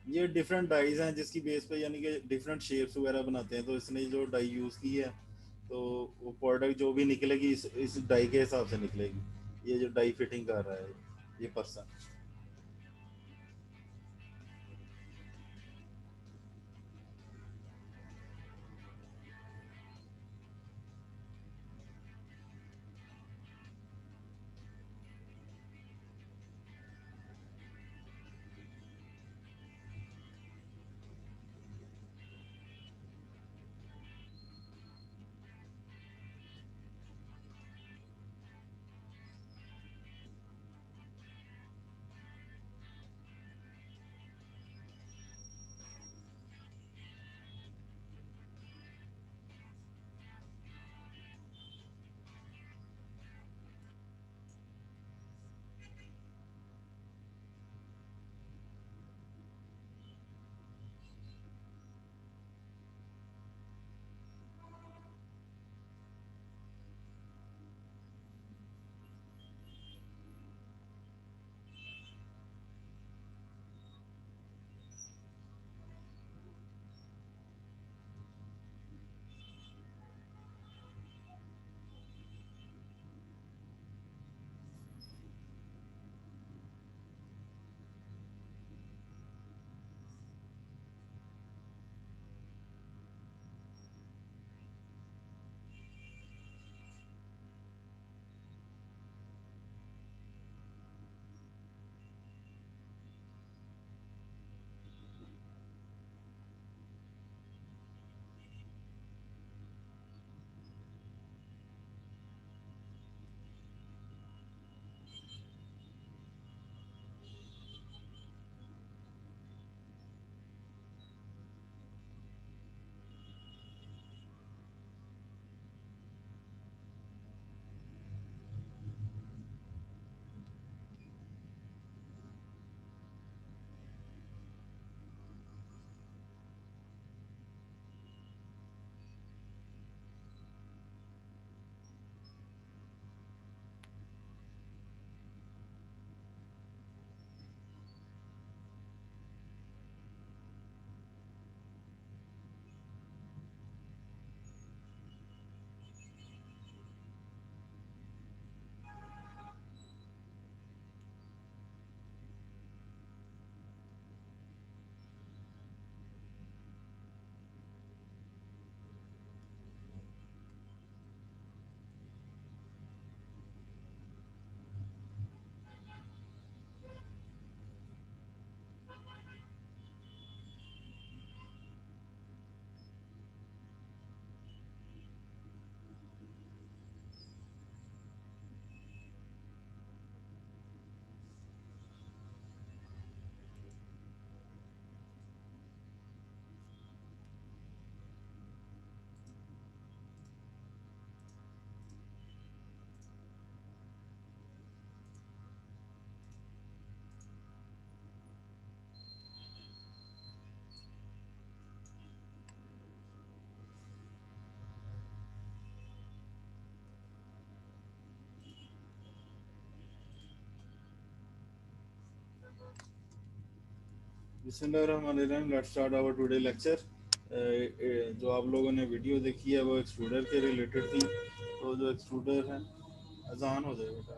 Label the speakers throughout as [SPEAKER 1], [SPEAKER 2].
[SPEAKER 1] ये different dies हैं जिसकी बेस पे यानी कि डिफरेंट शेप्स वगैरह बनाते हैं, तो इसने जो डाई यूज़ की है तो वो प्रोडक्ट जो भी निकलेगी इस डाई के हिसाब से निकलेगी। ये जो डाई फिटिंग कर रहा है ये पर्सन। बिस्मिल्लाहिर्रहमानिर्रहीम, let's start our today lecture. जो आप लोगों ने वीडियो देखी है वो एक्सट्रूडर के रिलेटेड थी। तो जो एक्सट्रूडर है, अजान हो जाए बेटा।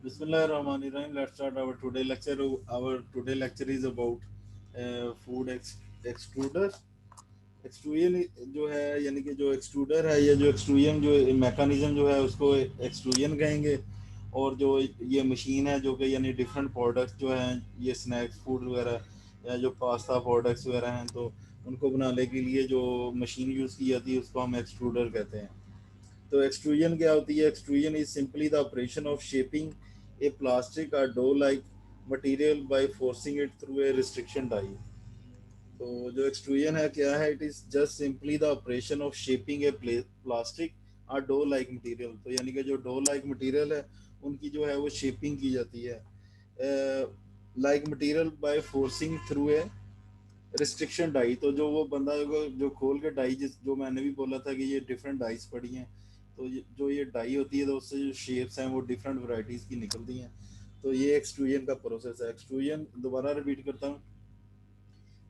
[SPEAKER 1] Bismillahirrahmanirrahim. Let's start our today lecture. Our today lecture is about food extruder. Extrusion जो है यानी कि जो एक्सट्रूडर है या जो एक्सट्रूजन जो मैकेनिज्म जो है उसको एक्सट्रूजन कहेंगे। और जो ये मशीन है जो कि यानी डिफरेंट प्रोडक्ट्स जो हैं ये स्नैक्स फूड वगैरह या जो पास्ता प्रोडक्ट्स वगैरह हैं तो उनको बनाने के लिए जो मशीन यूज़ की जाती है उसको हम एक्सट्रूडर कहते हैं। तो एक्सट्रूजन क्या होती है? Extrusion is simply the operation of shaping a plastic or dough like material by forcing it through a restriction die. तो जो एक्सट्रूजन है क्या है? It is just simply the operation of shaping a plastic or dough like material. तो यानी कि जो dough like material है उनकी जो है वो शेपिंग की जाती है like material by forcing through a restriction die. तो जो वो बंदा जो खोल के डाई जिस जो मैंने भी बोला था कि ये डिफरेंट डाइस पड़ी हैं तो जो ये डाई होती है तो उससे जो शेप्स हैं वो डिफरेंट वैरायटीज की निकलती हैं। तो ये एक्सट्रूजन का प्रोसेस है। एक्सट्रूजन दोबारा रिपीट करता हूँ।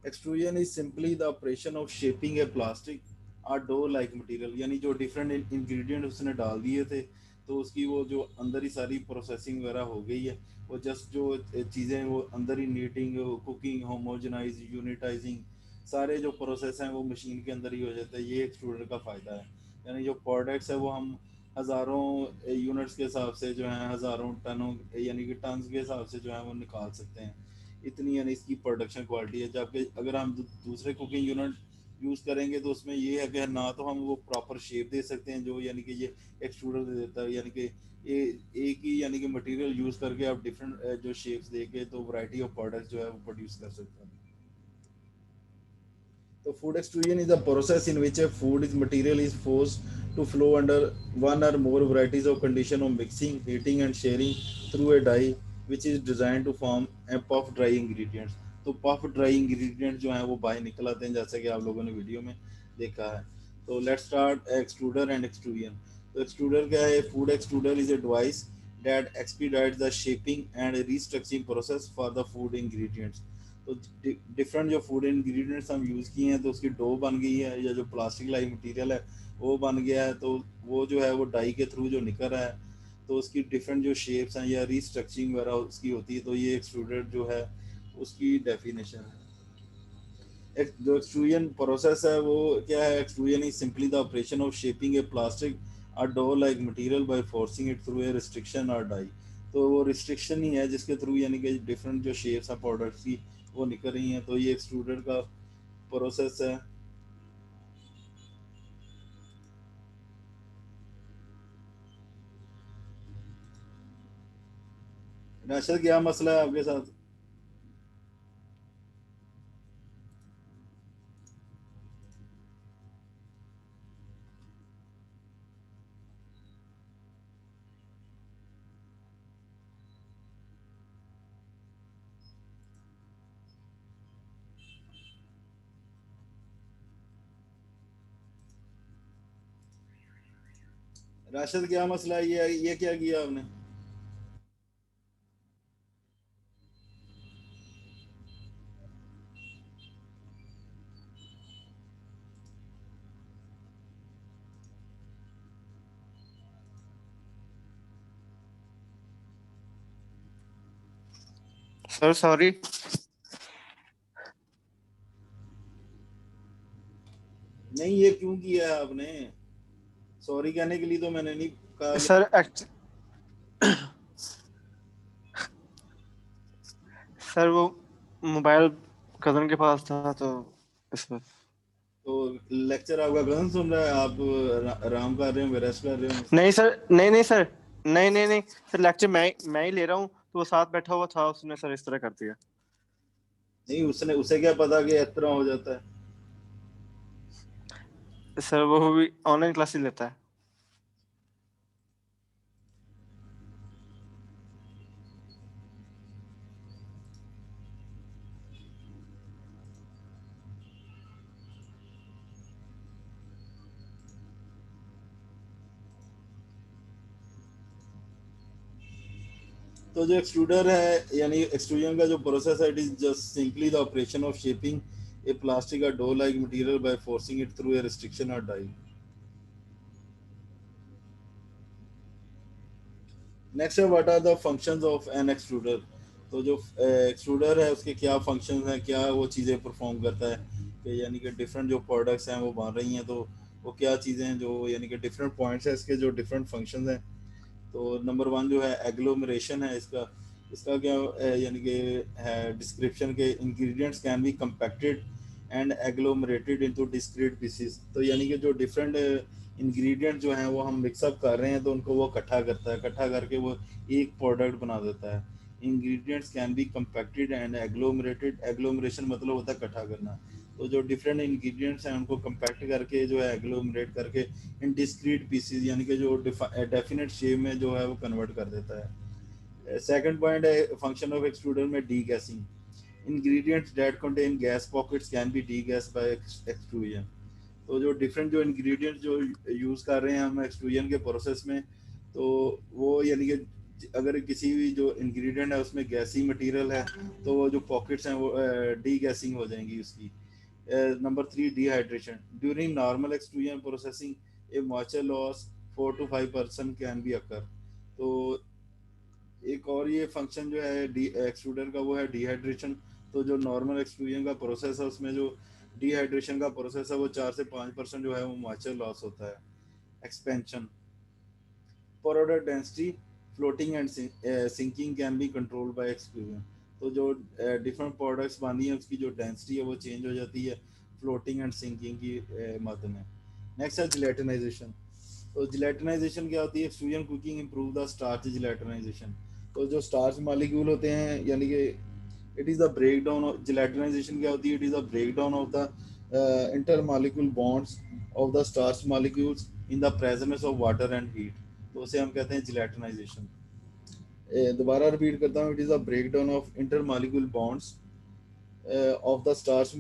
[SPEAKER 1] Extrusion is simply the operation of shaping a plastic or dough like material. यानी जो डिफरेंट इंग्रेडिएंट उसने डाल दिए थे तो उसकी वो जो अंदर ही सारी प्रोसेसिंग वगैरह हो गई है। वो जस्ट जो चीज़ें वो अंदर ही नीटिंग कुकिंग होमोजेनाइज यूनिटाइजिंग सारे जो प्रोसेस हैं वो मशीन के अंदर ही हो जाता है। ये एक्सट्रूडर का फ़ायदा है। यानी जो प्रोडक्ट्स है वो हम हज़ारों यूनिट्स के हिसाब से जो है हज़ारों टनों यानी कि टन्स के हिसाब से जो है वो निकाल सकते हैं। इतनी यानी इसकी प्रोडक्शन क्वालिटी है। जबकि अगर हम दूसरे कुकिंग यूनिट यूज़ करेंगे तो उसमें ये है कि ना तो हम वो प्रॉपर शेप दे सकते हैं जो यानी कि ये एक्सट्रूडर दे देता है। यानी कि ये एक ही यानी कि मटेरियल यूज़ करके आप डिफरेंट जो शेप्स दे के तो वैरायटी ऑफ प्रोडक्ट्स जो है वो प्रोड्यूस कर सकते हैं। So food extrusion is a process in which a food is material is forced to flow under one or more varieties of condition of mixing, heating and sharing through a die which is designed to form a puff dry ingredients। तो puff dry ingredients जो हैं वो बाहर निकल आते हैं जैसे कि आप लोगों ने वीडियो में देखा है। तो let's start extruder and extrusion। तो extruder क्या है? Food extruder is a device that expedites the shaping and restructuring process for the food ingredients। तो डिफरेंट जो फूड इंग्रेडिएंट्स हम यूज़ किए हैं तो उसकी डो बन गई है या जो प्लास्टिक लाइक मटेरियल है वो बन गया है। तो वो जो है वो डाई के थ्रू जो निकल रहा है तो उसकी डिफरेंट जो शेप्स हैं या रीस्ट्रक्चरिंग वगैरह उसकी होती है। तो ये एक्सट्रूडेड जो है उसकी डेफिनेशन है। जो एक्सट्रूजन प्रोसेस है वो क्या है? Extrusion is simply the operation of shaping a plastic or dough like material by forcing it through a restriction or die. तो वो रिस्ट्रिक्शन ही है जिसके थ्रू यानी कि डिफरेंट जो शेप्स हैं प्रोडक्ट्स की वो निकल रही हैं। तो ये एक्सट्रूडर का प्रोसेस है। राशिद क्या मसला है आपके साथ? राशिद क्या मसला है? ये क्या किया आपने?
[SPEAKER 2] Sir sorry.
[SPEAKER 1] नहीं ये क्यों किया है आपने? सॉरी कहने के लिए तो मैंने नहीं कहा।
[SPEAKER 2] सर सर वो मोबाइल कजन के पास था तो इस वक्त।
[SPEAKER 1] तो लेक्चर आपका कौन सुन रहा है? आप आराम कर रहे होंगे, रेस्ट कर रहे होंगे।
[SPEAKER 2] नहीं सर, नहीं सर, नहीं सर, लेक्चर मैं ही ले रहा हूँ। तो वो साथ बैठा हुआ था, उसने सर इस तरह कर दिया।
[SPEAKER 1] नहीं उसने उसे क्या पता कि इस तरह हो जाता है?
[SPEAKER 2] सर वो भी ऑनलाइन क्लासेस लेता है।
[SPEAKER 1] तो जो एक्सट्रूडर है यानी एक्सट्रूजन का जो प्रोसेस है it is just simply the operation of shaping a plastic or dough like material by forcing it through a restriction or die. Next है what are the functions of an extruder. तो जो extruder है उसके क्या functions हैं, क्या वो चीज़ें परफॉर्म करता है, कि यानी कि डिफरेंट जो प्रोडक्ट्स हैं वो बन रही हैं, तो वो क्या चीज़ें हैं जो यानी कि डिफरेंट पॉइंट्स हैं इसके जो डिफरेंट फंक्शंस हैं। तो नंबर वन जो है एग्लोमरेशन है इसका। इसका क्या यानी कि है डिस्क्रिप्शन के ingredients can be compacted and agglomerated into discrete pieces. तो यानी कि जो डिफरेंट इंग्रेडिएंट जो हैं वो हम मिक्सअप कर रहे हैं तो उनको वो इकट्ठा करता है, इकट्ठा करके वो एक प्रोडक्ट बना देता है। Ingredients can be compacted and agglomerated. Agglomeration मतलब होता है इकट्ठा करना। तो जो डिफरेंट इंग्रेडिएंट्स हैं उनको कंपैक्ट करके जो है एग्लोमरेट करके इन डिस्क्रीट पीसेस यानी कि जो डेफिनेट शेप में जो है वो कन्वर्ट कर देता है। सेकंड पॉइंट है फंक्शन ऑफ एक्सट्रूडर में degassing. Ingredients that contain gas pockets can be degas by extrusion. तो जो डिफरेंट जो इंग्रेडिएंट्स जो यूज़ कर रहे हैं हम एक्सट्रूजन के प्रोसेस में, तो वो यानी कि अगर किसी भी जो इंग्रेडिएंट है उसमें गैसी मटेरियल है तो वो जो पॉकेट्स हैं वो डी गैसिंग हो जाएंगी उसकी। Number three dehydration. During normal extrusion processing A moisture loss 4 to 5% can be occur. तो एक और ये फंक्शन जो है डी एक्सट्रूडर का वो है डिहाइड्रेशन। तो जो नॉर्मल एक्सट्रूजन का प्रोसेस है उसमें जो डिहाइड्रेशन का प्रोसेस है वो 4 से 5% जो है वो मॉइस्चर लॉस होता है। Expansion product density floating and sinking can be controlled by extrusion. तो जो डिफरेंट प्रोडक्ट्स बनी है उसकी जो डेंसिटी है वो चेंज हो जाती है फ्लोटिंग एंड सिंकिंग की मद में। नेक्स्ट है जिलेटिनाइजेशन। तो जिलेटिनाइजेशन क्या होती है? Extrusion cooking improve the starch gelatinization. तो जो स्टार्च मॉलिक्यूल होते हैं यानी कि it is the break down of gelatinization क्या होती है? It is the break down of the inter molecule bonds of the starch molecules in the presence of water and heat. तो उसे हम कहते हैं जिलेटिनाइजेशन। दोबारा रिपीट करता हूँ, it is a break down of inter molecule bonds of the starch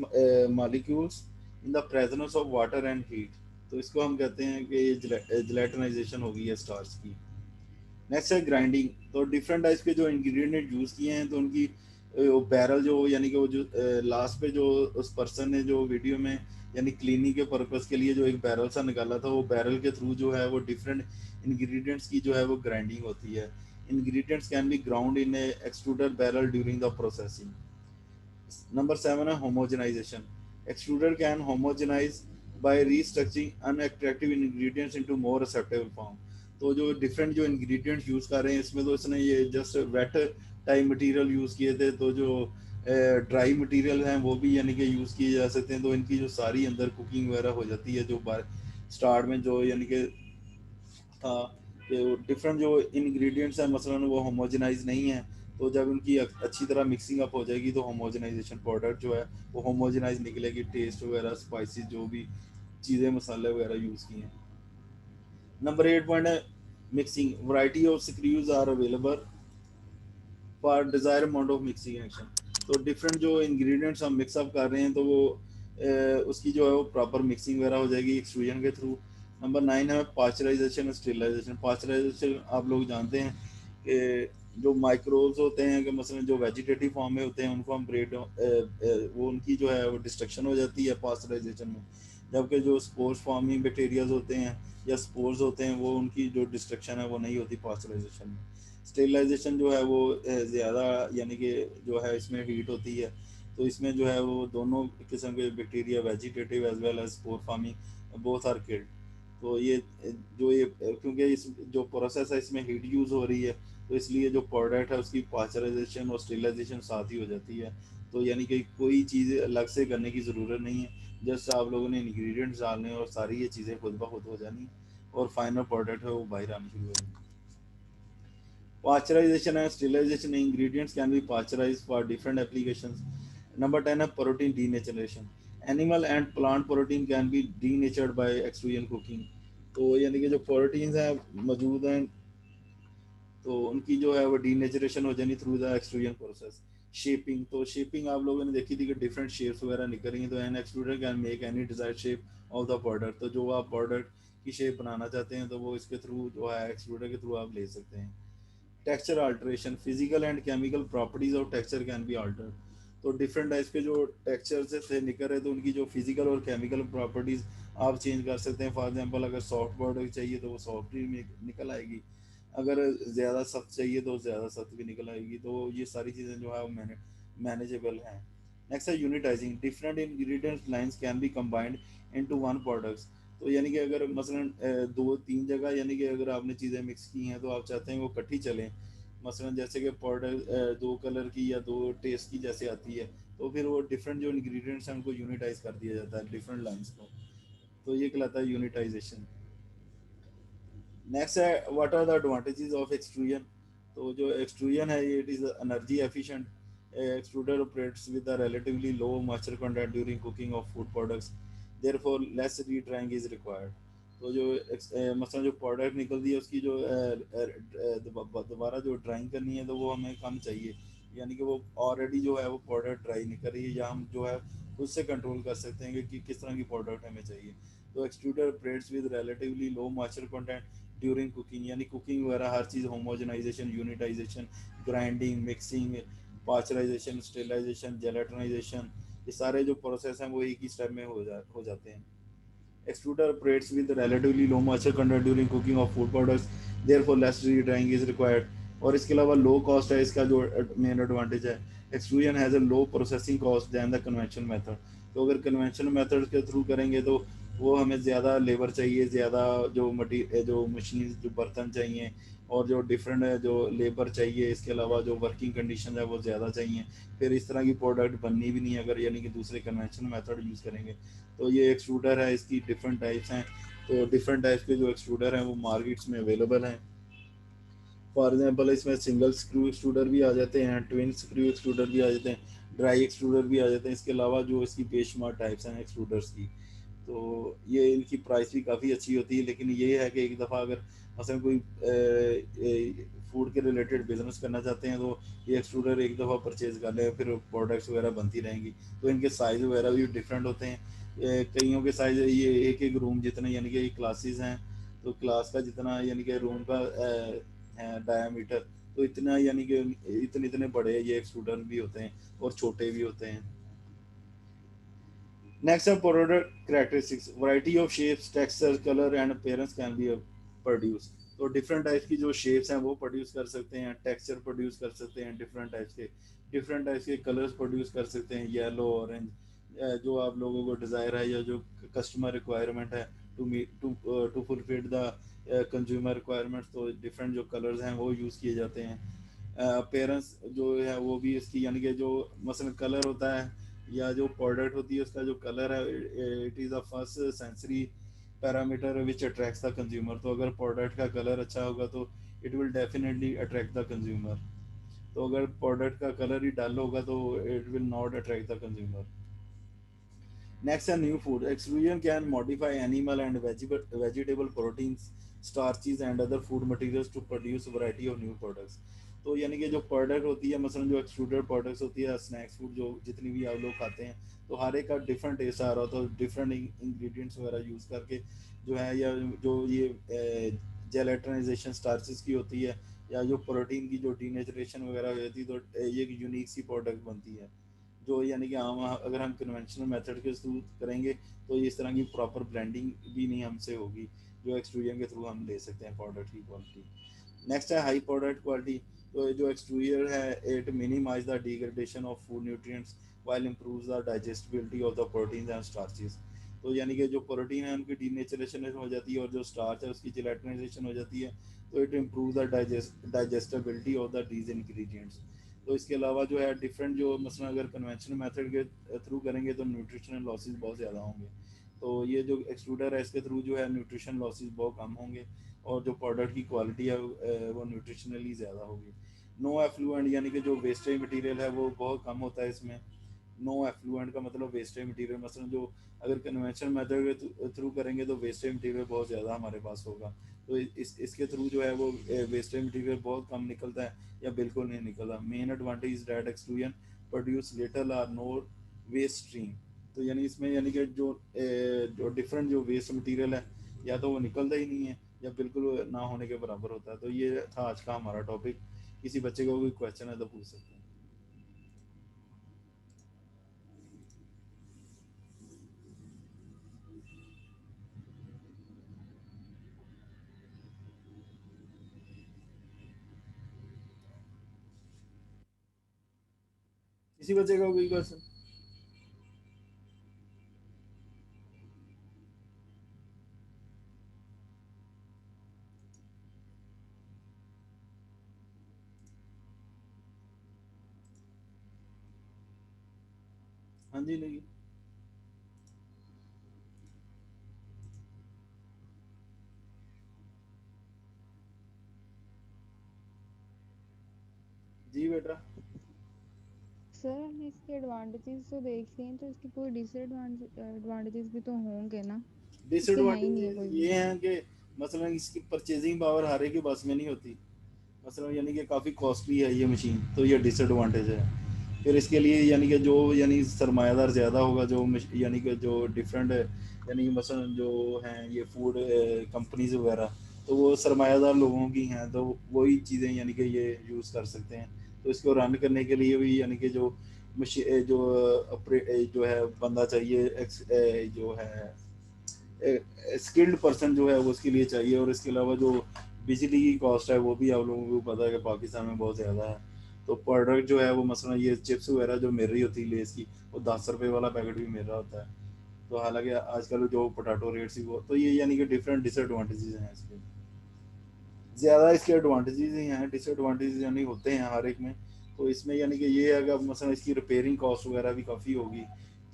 [SPEAKER 1] molecules in the presence of water and heat. तो इसको हम कहते हैं कि ये जिलेटिनाइजेशन हो गई है स्टार्च की। नेक्स्ट है ग्राइंडिंग। तो डिफरेंट टाइप्स के जो इंग्रेडिएंट यूज़ किए हैं तो उनकी बैरल जो यानी कि वो जो लास्ट पे जो उस पर्सन ने जो वीडियो में यानी क्लीनिंग के पर्पस के लिए जो एक बैरल सा निकाला था, वो बैरल के थ्रू जो है वो डिफरेंट इंग्रेडिएंट्स की जो है वो ग्राइंडिंग होती है। Ingredients can be ground in a extruder barrel during the processing. Number seven है homogenization. Extruder can homogenize by restructuring unattractive ingredients into more acceptable form. तो जो डिफरेंट जो इंग्रेडिएंट्स यूज़ कर रहे हैं इसमें, तो इसने ये just wet type material use किए थे, तो जो ड्राई मटेरियल हैं वो भी यानी कि यूज़ किए जा सकते हैं। तो इनकी जो सारी अंदर कुकिंग वगैरह हो जाती है जो स्टार्ट में जो यानी कि था कि डिफरेंट जो इंग्रेडिएंट्स हैं मसलन वो होमोजेनाइज नहीं है, तो जब उनकी अच्छी तरह मिक्सिंग अप हो जाएगी तो होमोजेनाइजेशन प्रोडक्ट जो है वो होमोजेनाइज निकलेगी। टेस्ट वगैरह स्पाइसेस जो भी चीज़ें मसाले वगैरह यूज़ किए हैं। नंबर एट पॉइंट है mixing. Variety of screws are available for desire amount of mixing action. तो डिफरेंट जो इंग्रेडिएंट्स हम मिक्सअप कर रहे हैं तो वो उसकी जो है वो प्रॉपर मिक्सिंग वगैरह हो जाएगी एक्सट्रूजन के थ्रू। नंबर नाइन है पास्चराइजेशन स्टेरिलाइजेशन। पास्चराइजेशन आप लोग जानते हैं कि जो माइक्रोब्स होते हैं कि मसलन जो वेजिटेटिव फॉर्म में होते हैं उनको हम ब्रेड वो उनकी जो है वो डिस्ट्रक्शन हो जाती है पास्चराइजेशन में। जबकि जो स्पोर्स फॉर्मिंग बैक्टीरियाज होते हैं या स्पोर्स होते हैं वो उनकी जो डिस्ट्रक्शन है वो नहीं होती पास्चराइजेशन में। स्टेरिलाइजेशन जो है वो ज़्यादा यानी कि जो है इसमें हीट होती है, तो इसमें जो है वो दोनों किस्म के bacteria vegetative as well as spore forming both are killed. तो ये जो ये क्योंकि इस जो प्रोसेस है इसमें हीट यूज़ हो रही है, तो इसलिए जो प्रोडक्ट है उसकी पास्चराइजेशन और स्टेरिलाइजेशन साथ ही हो जाती है। तो यानी कि कोई चीज़ अलग से करने की ज़रूरत नहीं है, जस्ट आप लोगों ने इंग्रेडिएंट्स डालने और सारी ये चीज़ें खुद ब खुद हो जानी और फाइनल प्रोडक्ट है वो बाहर आनी शुरू हो जाएगी। Pasteurization and sterilization ingredients can be pasteurized for different applications. Number 10 है protein denaturation. Animal and plant protein can be denatured by extrusion cooking. तो यानी कि जो प्रोटीन्स हैं मौजूद हैं तो उनकी जो है वो डीनेचरेशन हो जानी through the extrusion process. Shaping. तो शेपिंग आप लोगों ने देखी थी कि डिफरेंट शेप्स वगैरह निकल रही हैं, तो an extruder can make any desired shape of the product. तो जो आप प्रोडक्ट की शेप बनाना चाहते हैं तो वो इसके थ्रू जो है एक्सट्रूडर के थ्रू आप ले सकते हैं। Texture alteration. Physical and chemical properties of texture can be altered. तो डिफरेंट टाइप्स के जो टेक्सचर से थे निकल रहे तो उनकी जो फिजिकल और केमिकल प्रॉपर्टीज आप चेंज कर सकते हैं। फॉर एग्जांपल अगर सॉफ्ट प्रोडक्ट चाहिए तो वो सॉफ्ट ही निकल आएगी, अगर ज़्यादा सख्त चाहिए तो ज़्यादा सख्त भी निकल आएगी। तो ये सारी चीज़ें जो है वो मैनेजेबल हैं। नेक्स्ट है unitizing, different ingredient lines can be combined into one products. तो यानी कि अगर मसलन दो तीन जगह यानी कि अगर आपने चीज़ें मिक्स की हैं तो आप चाहते हैं वो इकट्ठी चलें, मसलन जैसे कि प्रोडक्ट दो कलर की या दो टेस्ट की जैसे आती है, तो फिर वो डिफरेंट जो इंग्रेडिएंट्स हैं उनको यूनिटाइज कर दिया जाता है डिफरेंट लाइंस को। तो ये कहलाता है यूनिटाइजेशन। नेक्स्ट है what are the advantages of extrusion. तो जो एक्सट्रूजन है ये it is energy efficient. Extruder operates with a relatively low moisture content during cooking of food products, therefore less redrying is required. तो जो मसलन जो product निकलती है उसकी जो दोबारा जो ड्राइंग करनी है तो वो हमें कम चाहिए, यानी कि वो ऑलरेडी जो है वो प्रोडक्ट ड्राई नहीं कर रही है, या हम जो है खुद से कंट्रोल कर सकते हैं कि किस तरह की प्रोडक्ट हमें चाहिए। तो extruder operates with relatively low moisture content during cooking, यानी कुकिंग वगैरह हर चीज़ homogenization, unitization, grinding, mixing, pasteurization, sterilization, gelatinization, ये सारे जो प्रोसेस हैं वो एक ही स्टेप में हो जाते हैं। Extruder operates with relatively low moisture content during cooking of food products, therefore less re-drying is required। और इसके अलावा लो कॉस्ट है इसका जो मेन एडवांटेज है, extrusion has a low processing cost than the conventional method. तो अगर conventional method के थ्रू करेंगे तो वो हमें ज़्यादा लेबर चाहिए, ज़्यादा जो जो मशीन जो बर्तन चाहिए, और जो डिफरेंट जो लेबर चाहिए, इसके अलावा जो वर्किंग कंडीशन है वो ज़्यादा चाहिए। फिर इस तरह की प्रोडक्ट बननी भी नहीं है अगर यानी कि दूसरे कन्वेंशनल मेथड यूज़ करेंगे। तो ये एक्सट्रूडर है, इसकी डिफरेंट टाइप्स हैं। तो डिफरेंट टाइप्स के जो एक्सट्रूडर हैं वो मार्केट्स में अवेलेबल हैं। फॉर एग्जांपल इसमें सिंगल स्क्रू एक्सट्रूडर भी आ जाते हैं, ट्विन स्क्रू एक्सट्रूडर भी आ जाते हैं, ड्राई एक्सट्रूडर भी आ जाते हैं। इसके अलावा जो इसकी बेशुमार टाइप्स हैं एक्सट्रूडर्स की, तो ये इनकी प्राइस भी काफ़ी अच्छी होती है। लेकिन ये है कि एक दफ़ा अगर मसलन कोई फूड के रिलेटेड बिजनेस करना चाहते हैं तो ये एक्सट्रूडर एक दफ़ा परचेज कर लें, फिर प्रोडक्ट्स वगैरह बनती रहेंगी। तो इनके साइज़ वगैरह भी डिफरेंट होते हैं। कईयों के साइज़ ये एक एक रूम जितने यानी कि क्लासेस हैं, तो क्लास का जितना यानी कि रूम का है डायामीटर, तो इतना यानी कि इतने इतने बड़े ये एक्सट्रूडर भी होते हैं और छोटे भी होते हैं। Next are product characteristics. Variety of shapes, texture, color and appearance can be produced. तो डिफरेंट टाइप्स की जो शेप्स हैं वो प्रोड्यूस कर सकते हैं, टेक्सचर प्रोड्यूस कर सकते हैं, डिफरेंट टाइप्स के कलर्स प्रोड्यूस कर सकते हैं, येलो, ऑरेंज, जो आप लोगों को डिज़ायर है या जो कस्टमर रिक्वायरमेंट है to meet to fulfil the consumer requirements. तो डिफरेंट जो कलर्स हैं वो यूज़ किए जाते हैं। अपेयरेंस जो है वो भी इसकी यानी कि जो मसलन कलर होता है या जो प्रोडक्ट होती है उसका जो कलर है, it is a first sensory parameter which attracts the consumer. तो अगर प्रोडक्ट का कलर अच्छा होगा तो it will definitely attract the consumer. तो अगर प्रोडक्ट का कलर ही डल होगा तो it will not attract the consumer. Next, a new food. Extrusion can modify animal and vegetable proteins, starches and other food materials to produce a variety of new products। तो यानी कि जो product होती है मसलन जो एक्सट्रूडेड प्रोडक्ट्स होती है, स्नैक्स फूड जो जितनी भी आप लोग खाते हैं, तो हर एक का डिफरेंट टेस्ट आ रहा होता है। तो डिफरेंट इंग्रेडिएंट्स वगैरह यूज़ करके जो है, या जो ये जेलेटनाइजेशन स्टार्चेस की होती है, या जो प्रोटीन की जो डीनेचुरेशन वगैरह हो जाती है, तो ये एक यूनिक सी प्रोडक्ट बनती है। जो यानी कि हम अगर हम कन्वेंशनल मेथड के थ्रू करेंगे तो इस तरह की प्रॉपर ब्लेंडिंग भी नहीं हमसे होगी जो एक्सट्रूजन के थ्रू हम ले सकते हैं प्रोडक्ट की क्वालिटी। नेक्स्ट है हाई प्रोडक्ट क्वालिटी। तो जो एक्सट्रूजर है it minimise the degradation of food nutrients while improves the digestibility of the proteins and starches. तो यानी कि जो प्रोटीन है उनकी डीनेचुरेशन हो जाती है और जो स्टार्च है उसकी जेलेटनाइजेशन हो जाती है, तो it improve the digestibility of the these ingredients. तो इसके अलावा जो है डिफरेंट जो मसलन अगर कन्वेंशनल मेथड के थ्रू करेंगे तो न्यूट्रिशनल लॉसेस बहुत ज़्यादा होंगे। तो ये जो एक्सट्रूडर है इसके थ्रू जो है न्यूट्रिशन लॉसेस बहुत कम होंगे, और जो प्रोडक्ट की क्वालिटी है वो न्यूट्रिशनली ज़्यादा होगी। नो एफ्लुएंट यानी कि जो वेस्टेज मटेरियल है वो बहुत कम होता है इसमें। नो एफ्लुएंट का मतलब वेस्टेज मटेरियल, मसलन जो अगर कन्वेंशनल मेथड के थ्रू करेंगे तो वेस्टेज मटेरियल बहुत ज़्यादा हमारे पास होगा। तो इसके थ्रू जो है वो वेस्टेज मटेरियल बहुत कम निकलता है या बिल्कुल नहीं निकलता। Main advantage is that extrusion produce little or no waste stream. तो यानी इसमें यानी कि जो डिफरेंट जो वेस्ट मटेरियल है या तो वो निकलता ही नहीं है या बिल्कुल ना होने के बराबर होता है। तो ये था आज का हमारा टॉपिक। किसी बच्चे को कोई क्वेश्चन है तो पूछ सकते हैं। इसी बचेगा कोई क्वेश्चन? हाँ जी, नहीं जी बेटा।
[SPEAKER 3] सर हमने इसके एडवांटेजेस तो देख लिए हैं, तो इसके कोई डिसएडवांटेजेस भी तो होंगे ना? इसके है ही नहीं है कोई
[SPEAKER 1] डिसएडवांटेजेस
[SPEAKER 3] भी।
[SPEAKER 1] ये हैं कि मसलन इसकी परचेजिंग पावर हर एक के बस में नहीं होती। मसलन यानी कि काफ़ी कॉस्टली है ये मशीन, तो ये डिसएडवांटेज है। फिर इसके लिए यानी कि जो यानी सरमायादार ज़्यादा होगा, जो यानी कि जो डिफरेंट यानी कि मसलन जो हैं ये फूड कंपनीज वगैरह, तो वो सरमायादार लोगों की हैं, तो वही चीज़ें यानी कि ये यूज़ कर सकते हैं। तो इसको रन करने के लिए भी यानी कि जो जो जो है बंदा चाहिए, जो है स्किल्ड पर्सन जो है वो उसके लिए चाहिए। और इसके अलावा जो बिजली की कॉस्ट है वो भी आप लोगों को पता है कि पाकिस्तान में बहुत ज़्यादा है। तो प्रोडक्ट जो है वो मसलन ये चिप्स वगैरह जो मिल रही होती है लेस की, वो 10 रुपये वाला पैकेट भी मिल रहा होता है। तो हालांकि आजकल जो पोटैटो रेट्स ही वो, तो ये यानी कि डिफरेंट डिसएडवांटेजेस हैं इसके। ज़्यादा इसके एडवांटेजेस ही हैं, डिसएडवांटेजेस यानी होते हैं हर एक में। तो इसमें यानी कि ये है कि अब मसलन इसकी रिपेयरिंग कॉस्ट वगैरह भी काफ़ी होगी।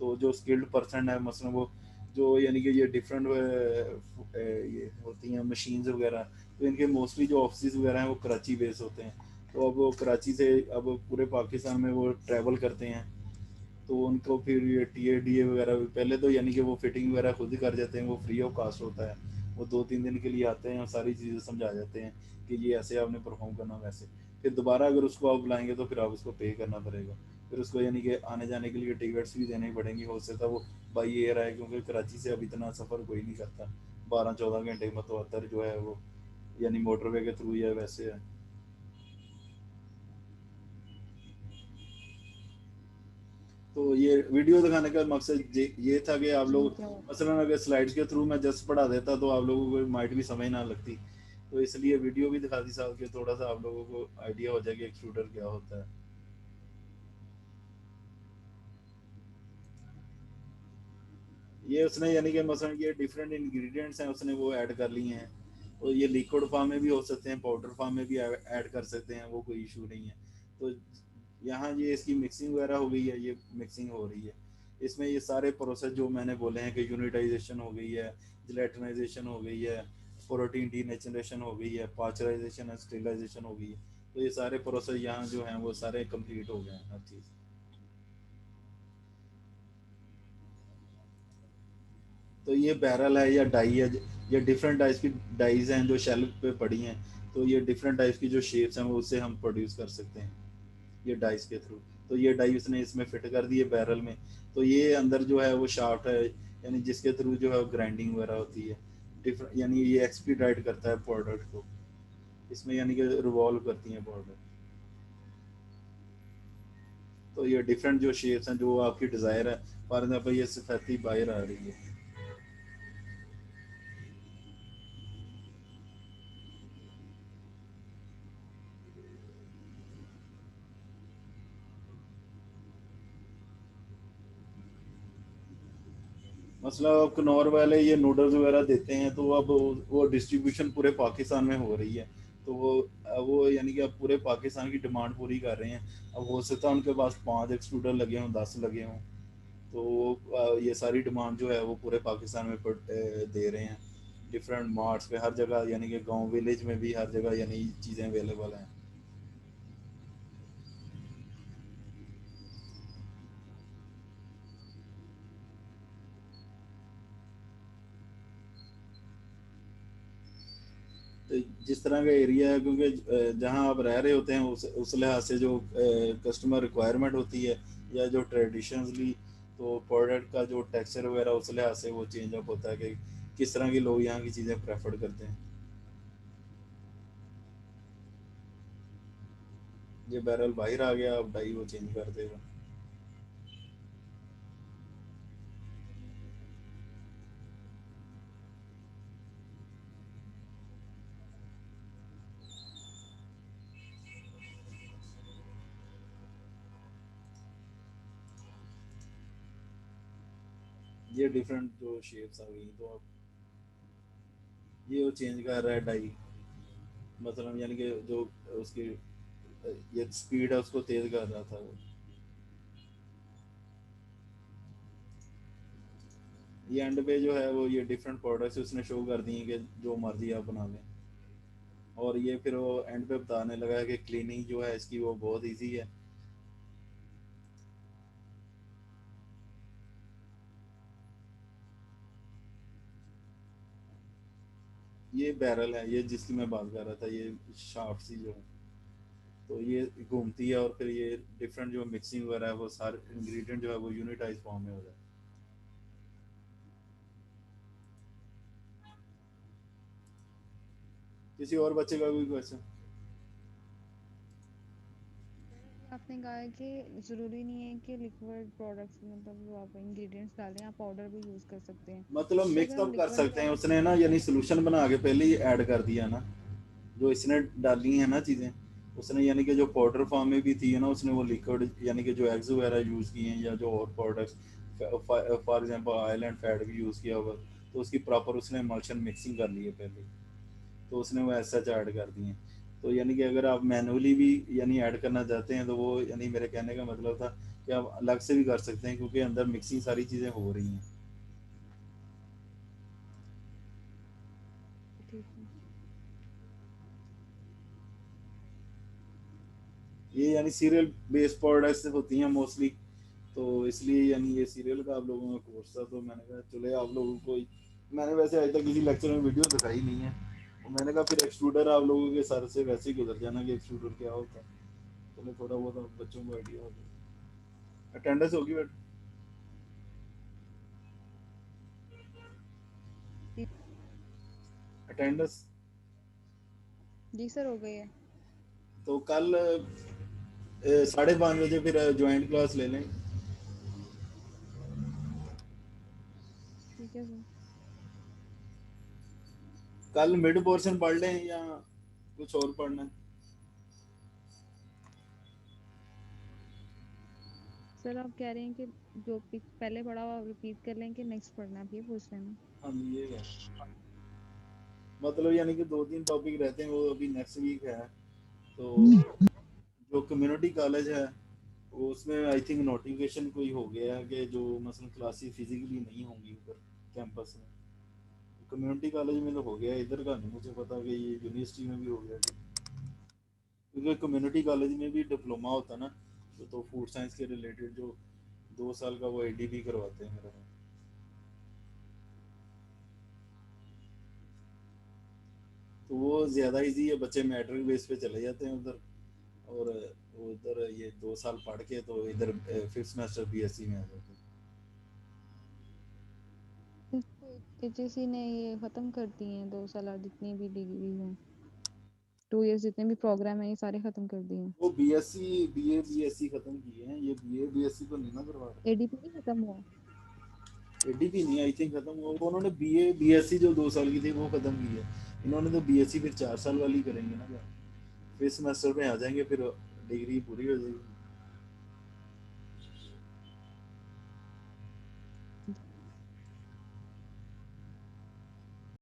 [SPEAKER 1] तो जो स्किल्ड पर्सन है मसलन वो जो यानी कि ये डिफरेंट ये होती हैं मशीन्स वगैरह, तो इनके मोस्टली जो ऑफिस वगैरह हैं वो कराची बेस होते हैं। तो अब वो कराची से अब पूरे पाकिस्तान में वो ट्रैवल करते हैं। तो उनको फिर ये TA DA वगैरह भी पहले तो यानी कि वो फिटिंग वगैरह खुद ही कर जाते हैं, वो फ्री ऑफ कास्ट होता है। वो 2-3 दिन के लिए आते हैं और सारी चीज़ें समझा जाते हैं कि ये ऐसे आपने परफॉर्म करना वैसे। फिर दोबारा अगर उसको आप बुलाएंगे तो फिर आप उसको पे करना पड़ेगा। फिर उसको यानी कि आने जाने के लिए टिकट्स भी देनी पड़ेंगी। हो सकता है वो बाई एयर आए, क्योंकि कराची से अब इतना सफ़र कोई नहीं करता। 12-14 घंटे मतवतर जो है वो यानी मोटरवे के थ्रू या वैसे है। तो ये वीडियो दिखाने का मकसद ये था कि आप लोग
[SPEAKER 3] ठीक है।
[SPEAKER 1] मसलन अगर स्लाइड्स के थ्रू मैं जस्ट पढ़ा देता तो आप लोगों को माइट भी समझ ना लगती। तो इसलिए वीडियो भी दिखा दी साथ के, थोड़ा सा आप लोगों को आइडिया हो जाए कि एक्सट्रूडर क्या होता है। ये उसने यानी कि मसलन ये डिफरेंट इंग्रेडिएंट्स हैं उसने वो ऐड कर लिए हैं। और ये लिक्विड फॉर्म में भी हो सकते हैं, पाउडर फॉर्म में भी ऐड कर सकते हैं, वो कोई इशू नहीं है। तो यहाँ ये इसकी मिक्सिंग वगैरह हो गई है, ये मिक्सिंग हो रही है। इसमें ये सारे प्रोसेस जो मैंने बोले हैं कि यूनिटाइजेशन हो गई है, जिलेटिनाइजेशन हो गई है, प्रोटीन डीनेचुरेशन हो गई है, पाचराइजेशन एंड स्टेरिलाइजेशन हो गई है। तो ये सारे प्रोसेस यहाँ जो हैं वो सारे कंप्लीट हो गए हैं हर चीज़। तो ये बैरल है या डाई है, ये डिफरेंट टाइप्स की डाइज हैं जो शेल्फ पे पड़ी हैं। तो ये डिफरेंट टाइप्स की जो शेप्स हैं वो उससे हम प्रोड्यूस कर सकते हैं ये डाइस के थ्रू। तो ये डाई उसने इसमें फिट कर दी है बैरल में। तो ये अंदर जो है वो शाफ्ट है, यानी जिसके थ्रू जो है ग्राइंडिंग वगैरह होती है। डिफरेंट यानी ये एक्सपीडाइट करता है प्रोडक्ट को, इसमें यानी कि रिवॉल्व करती हैं प्रोडक्ट। तो ये डिफरेंट जो शेप्स हैं जो आपकी डिज़ायर है, फॉर एग्जाम्पल ये सफेदी बाहर आ रही है। मतलब अब कनौर वाले ये नूडल्स वगैरह देते हैं, तो अब वो डिस्ट्रीब्यूशन पूरे पाकिस्तान में हो रही है। तो वो यानी कि अब पूरे पाकिस्तान की डिमांड पूरी कर रहे हैं। अब हो सकता है उनके पास 5 एक्सट्रूडर लगे हों, 10 लगे हों। तो ये सारी डिमांड जो है वो पूरे पाकिस्तान में दे रहे हैं डिफरेंट मार्ट्स पे हर जगह, यानी कि गांव विलेज में भी हर जगह यानी चीज़ें अवेलेबल हैं। तो जिस तरह का एरिया है, क्योंकि जहाँ आप रह रहे होते हैं उस लिहाज से जो कस्टमर रिक्वायरमेंट होती है या जो ट्रेडिशनली, तो प्रोडक्ट का जो टेक्सचर वगैरह उस लिहाज से वो चेंज अप होता है कि किस तरह के लोग यहाँ की चीज़ें प्रेफर करते हैं। ये बैरल बाहर आ गया, अब डाई वो चेंज कर देगा। ये डिफरेंट जो शेप्स आ गई, तो अब ये वो चेंज कर रहा है डाई, मतलब यानी कि जो उसकी ये स्पीड है उसको तेज कर रहा था वो। ये एंड पे जो है वो ये डिफरेंट प्रोडक्ट्स उसने शो कर दिए कि जो मर्जी आप बना लें, और ये फिर वो एंड पे बताने लगा है कि क्लीनिंग जो है इसकी वो बहुत इजी है। ये बैरल है, ये जिसकी मैं बात कर रहा था, ये शाफ्ट सी जो है, तो ये घूमती है और फिर ये डिफरेंट जो मिक्सिंग वगैरह है वो सारे इंग्रेडिएंट जो है वो यूनिटाइज फॉर्म में हो जाए। किसी और बच्चे का कोई क्वेश्चन?
[SPEAKER 3] आपने कहा है कि जरूरी नहीं है कि लिक्विड प्रोडक्ट्स मतलब जो आप इंग्रेडिएंट्स डालें, आप पाउडर भी यूज कर सकते हैं।
[SPEAKER 1] मतलब
[SPEAKER 3] तो
[SPEAKER 1] मिक्स
[SPEAKER 3] अगर हम
[SPEAKER 1] अप कर
[SPEAKER 3] लिक्विड
[SPEAKER 1] सकते हैं
[SPEAKER 3] प्रोडक्ट,
[SPEAKER 1] उसने ना, यानी सोल्यूशन बना के पहले ही ऐड कर दिया ना, जो इसने डाली है ना चीज़ें उसने, यानी कि जो पाउडर फॉर्म में भी थी है ना, उसने वो लिक्विड यानी कि जो एग्स वगैरह यूज़ किए हैं या जो और products for example oil and fat भी यूज़ किया होगा, तो उसकी प्रॉपर उसने इमल्शन मिक्सिंग कर ली है पहले, तो उसने वो ऐसा ऐड कर दिए हैं। तो यानी कि अगर आप मैनुअली भी यानी ऐड करना चाहते हैं तो वो, यानी मेरे कहने का मतलब था कि आप अलग से भी कर सकते हैं क्योंकि अंदर मिक्सिंग सारी चीज़ें हो रही हैं।
[SPEAKER 3] ठीक है।
[SPEAKER 1] ये यानी सीरियल बेस्ड प्रोडक्ट्स होती हैं मोस्टली, तो इसलिए यानी ये सीरियल का आप लोगों का कोर्स था, तो मैंने कहा चले आप लोगों को, मैंने वैसे आज तक किसी लेक्चर में वीडियो दिखाई नहीं है, तो मैंने कहा फिर एक्सट्रूडर आप लोगों के सर से वैसे ही गुजर जाना कि एक्सट्रूडर क्या होता है, चलो थोड़ा बहुत बच्चों को आइडिया हो जाए। अटेंडेंस होगी बेटा?
[SPEAKER 3] जी
[SPEAKER 1] अटेंडेंस
[SPEAKER 3] जी सर, हो गई है।
[SPEAKER 1] तो कल 5:30 बजे फिर ज्वाइंट क्लास ले लें।
[SPEAKER 3] ठीक है सर।
[SPEAKER 1] कल मिड पोर्शन पढ़ लें या कुछ और पढ़ना है?
[SPEAKER 3] सर आप कह रहे हैं कि जो पहले पढ़ा हुआ रिपीट कर लें कि नेक्स्ट पढ़ना है, आप ये पूछ रहे हैं ना?
[SPEAKER 1] हाँ ये है, मतलब यानी कि 2-3 टॉपिक रहते हैं वो अभी नेक्स्ट वीक है, तो जो कम्युनिटी कॉलेज है वो उसमें आई थिंक नोटिफिकेशन कोई हो गया है कि जो मसलन क्लासेस फिजिकली नहीं होंगी ऊपर कैंपस में, कम्युनिटी कॉलेज में तो हो गया है, इधर का नहीं मुझे पता कि ये यूनिवर्सिटी में भी हो गया है। क्योंकि कम्युनिटी कॉलेज में भी डिप्लोमा होता है ना, तो फूड साइंस के रिलेटेड जो 2 साल का वो एडीबी करवाते हैं मेरा, तो वो ज़्यादा इजी है, बच्चे मैट्रिक बेस पे चले जाते हैं उधर, और वो उधर ये 2 साल पढ़ के तो इधर 5th सेमेस्टर बीएससी में आ जाते हैं।
[SPEAKER 3] इसको एचएससी ने ये खत्म कर दिए हैं, 2 साल जितनी भी डिग्री हो, 2 इयर्स जितने भी प्रोग्राम है ये सारे खत्म कर दिए हैं।
[SPEAKER 1] वो बीएससी बीए बीएससी खत्म किए हैं, ये बीए बीएससी तो नहीं ना करवा रहे।
[SPEAKER 3] एडीपी नहीं खत्म हुआ?
[SPEAKER 1] एडीपी नहीं आई थिंक खत्म हुआ, वो उन्होंने बीए बीएससी जो 2 साल की थी वो खत्म की है, इन्होंने तो बीएससी फिर 4 साल वाली करेंगे ना, फिर सेमेस्टर में आ जाएंगे, फिर डिग्री पूरी हो जाएगी।